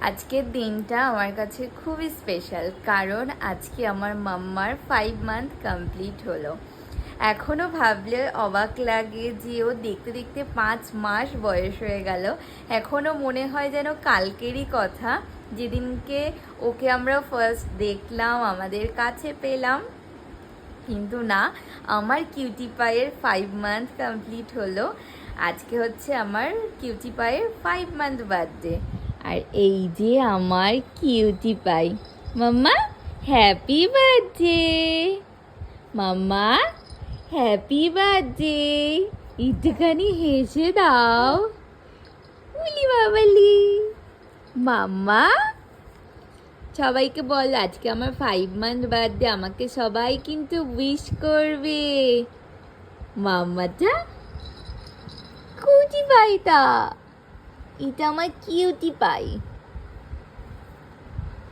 আজকের দিনটা আমার কাছে খুবই স্পেশাল, কারণ আজকে আমার মাম্মার 5 মান্থ কমপ্লিট হলো। এখনও ভাবলে অবাক লাগে যে ও দেখতে দেখতে 5 মাস বয়স হয়ে গেল। এখনও মনে হয় যেন কালকেরই কথা, যেদিনকে ওকে আমরা ফার্স্ট দেখলাম, আমাদের কাছে পেলাম। কিন্তু না, আমার কিউটি পায়ের 5 মান্থ কমপ্লিট হলো। আজকে হচ্ছে আমার কিউটি পায়ের 5 মান্থ বার্থডে। আর এই যে আমার cutie pie. Mamma happy birthday, mamma happy birthday. একটুখানি হেসে দাও, বলি বাবালি। মাম্মা সবাইকে বল আজকে আমার 5 মান্থ বার্থডে, আমাকে সবাই কিন্তু উইশ করবে। মাম্মাটা কিউটি পাইটা, এটা আমার কিউটি পাই।